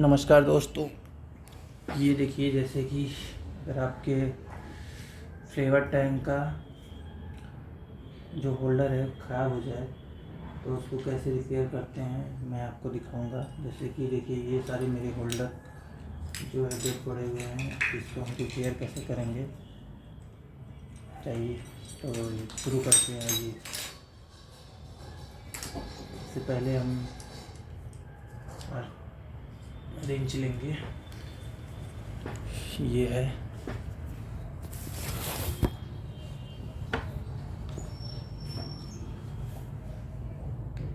नमस्कार दोस्तों, ये देखिए जैसे कि अगर आपके फ्लेवर टैंक का जो होल्डर है ख़राब हो जाए तो उसको कैसे रिपेयर करते हैं मैं आपको दिखाऊंगा। जैसे कि देखिए ये सारे मेरे होल्डर जो है डेट पड़े हुए हैं, इसको हम रिपेयर कैसे करेंगे चाहिए तो शुरू करते हैं। आइए, इससे पहले हम रेंच लेंगे। ये है,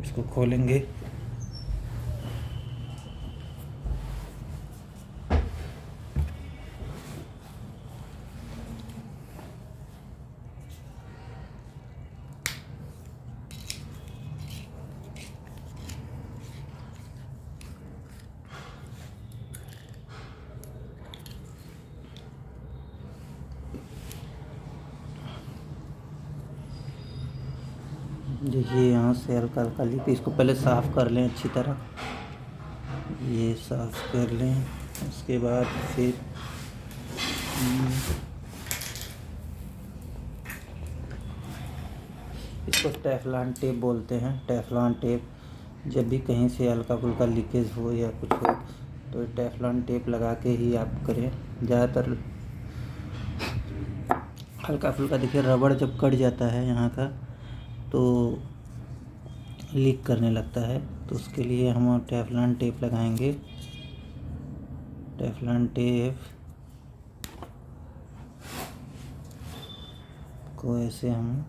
इसको खोलेंगे। देखिए यहाँ से हल्का हल्का लेके इसको पहले साफ़ कर लें अच्छी तरह। ये साफ़ कर लें, उसके बाद फिर इसको टेफ्लॉन टेप बोलते हैं। टेफ्लॉन टेप जब भी कहीं से हल्का फुल्का लीकेज हो या कुछ हो तो टेफ्लॉन टेप लगा के ही आप करें। ज़्यादातर हल्का फुल्का देखिए रबड़ जब कट जाता है यहाँ का तो लीक करने लगता है, तो उसके लिए हम टेफ्लॉन टेप लगाएंगे। टेफ्लॉन टेप को ऐसे हम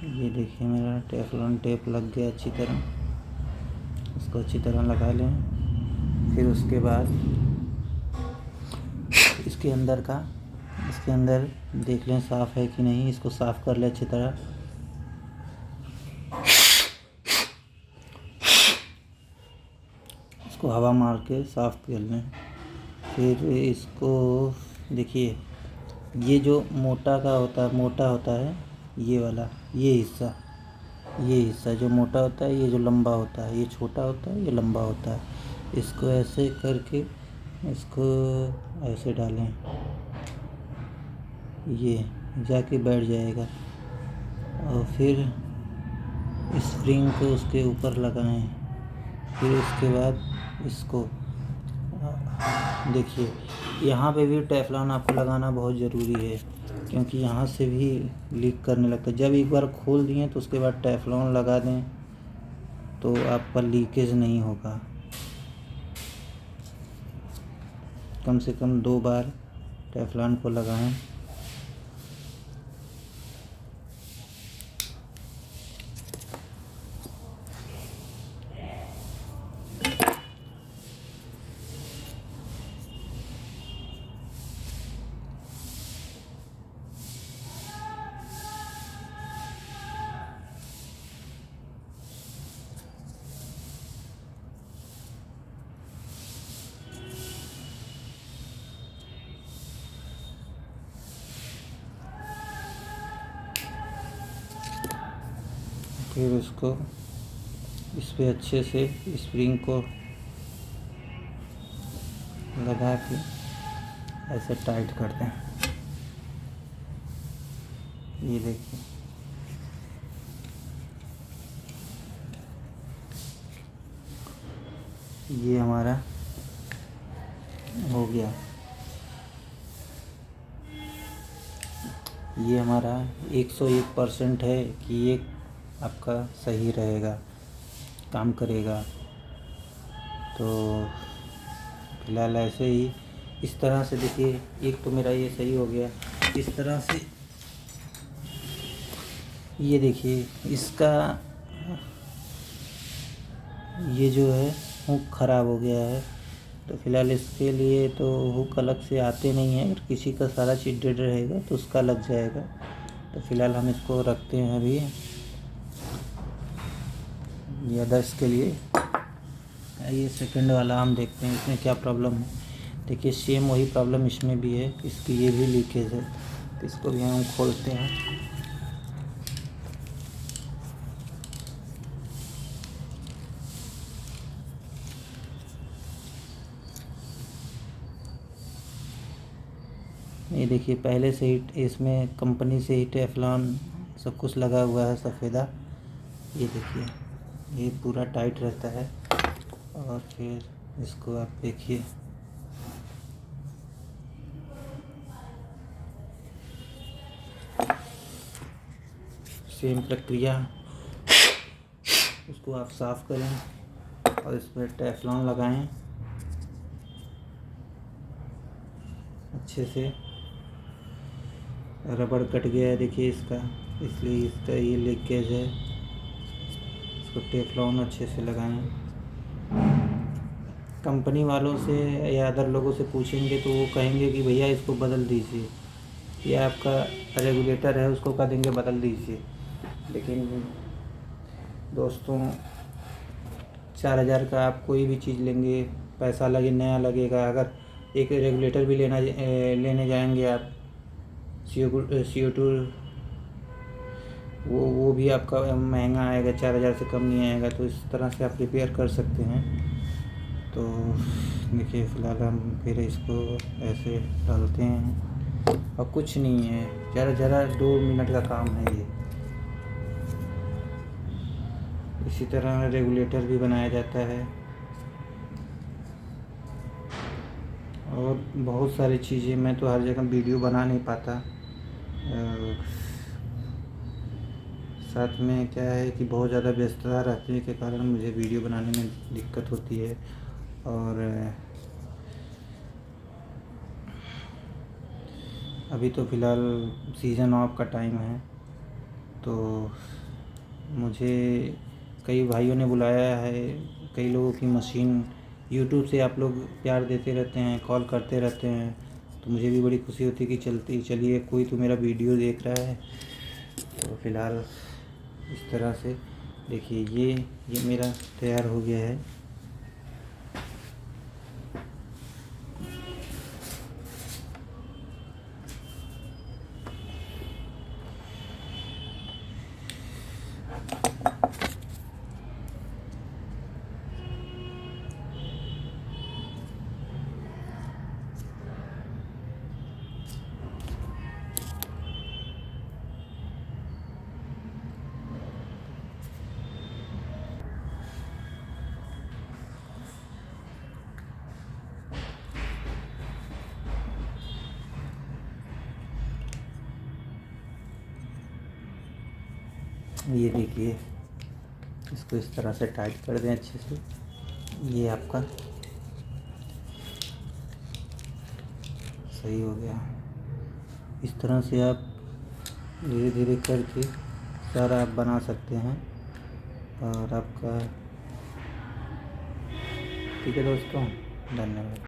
ये देखिए मेरा टेफ्लॉन टेप लग गया अच्छी तरह। इसको अच्छी तरह लगा लें। फिर उसके बाद इसके अंदर देख लें साफ़ है कि नहीं। इसको साफ़ कर लें अच्छी तरह। इसको हवा मार के साफ़ कर लें। फिर इसको देखिए, ये जो मोटा होता है ये वाला, ये हिस्सा जो मोटा होता है, ये जो लंबा होता है, ये छोटा होता है, ये लंबा होता है। इसको ऐसे करके इसको ऐसे डालें, ये जाके बैठ जाएगा। और फिर स्प्रिंग को उसके ऊपर लगाएं। फिर उसके बाद इसको देखिए, यहाँ पे भी टेफ्लॉन आपको लगाना बहुत ज़रूरी है, क्योंकि यहाँ से भी लीक करने लगता है। जब एक बार खोल दिए तो उसके बाद टेफ्लॉन लगा दें तो आपका लीकेज नहीं होगा। कम से कम 2 बार टेफ्लॉन को लगाएं। फिर उसको इस पे अच्छे से स्प्रिंग को लगा के ऐसे टाइट कर दें। ये देखिए, ये हमारा हो गया। ये हमारा 101% है कि ये आपका सही रहेगा, काम करेगा। तो फिलहाल ऐसे ही इस तरह से देखिए, एक तो मेरा ये सही हो गया। इस तरह से ये देखिए, इसका ये जो है हुक ख़राब हो गया है। तो फिलहाल इसके लिए तो हुक अलग से आते नहीं हैं। अगर किसी का सारा चीज़ डेड रहेगा तो उसका लग जाएगा। तो फिलहाल हम इसको रखते हैं अभी, ये अदर्स के लिए ये सेकंड वाला हम देखते हैं इसमें क्या प्रॉब्लम है। देखिए सेम वही प्रॉब्लम इसमें भी है, इसकी ये भी लीकेज है। तो इसको भी हम खोलते हैं। ये देखिए पहले से ही इसमें कंपनी से ही टेफ्लॉन सब कुछ लगा हुआ है सफ़ेदा। ये देखिए ये पूरा टाइट रहता है। और फिर इसको आप देखिए, सेम प्रक्रिया, उसको आप साफ़ करें और इस पर टेफ्लॉन लगाएं अच्छे से। रबड़ कट गया है देखिए इसका, इसलिए इसका ये लीकेज है। इसको टेफ्लॉन अच्छे से लगाएं। कंपनी वालों से या अदर लोगों से पूछेंगे तो वो कहेंगे कि भैया इसको बदल दीजिए, ये आपका रेगुलेटर है उसको कह देंगे बदल दीजिए। लेकिन दोस्तों 4000 का आप कोई भी चीज़ लेंगे पैसा लगे, नया लगेगा। अगर एक रेगुलेटर भी लेने जाएंगे आप CO2 वो भी आपका महंगा आएगा, 4000 से कम नहीं आएगा। तो इस तरह से आप रिपेयर कर सकते हैं। तो देखिए फ़िलहाल हम फिर इसको ऐसे डालते हैं और कुछ नहीं है, ज़रा 2 मिनट का काम है ये। इसी तरह रेगुलेटर भी बनाया जाता है और बहुत सारी चीज़ें। मैं तो हर जगह वीडियो बना नहीं पाता। साथ में क्या है कि बहुत ज़्यादा व्यस्तता रहने के कारण मुझे वीडियो बनाने में दिक्कत होती है। और अभी तो फ़िलहाल सीज़न ऑफ का टाइम है, तो मुझे कई भाइयों ने बुलाया है। कई लोगों की मशीन यूट्यूब से आप लोग प्यार देते रहते हैं, कॉल करते रहते हैं, तो मुझे भी बड़ी खुशी होती है कि चलिए कोई तो मेरा वीडियो देख रहा है। तो फ़िलहाल इस तरह से देखिए ये मेरा तैयार हो गया है। ये देखिए इसको इस तरह से टाइट कर दें अच्छे से। ये आपका सही हो गया। इस तरह से आप धीरे धीरे करके सारा आप बना सकते हैं और आपका ठीक है दोस्तों, धन्यवाद।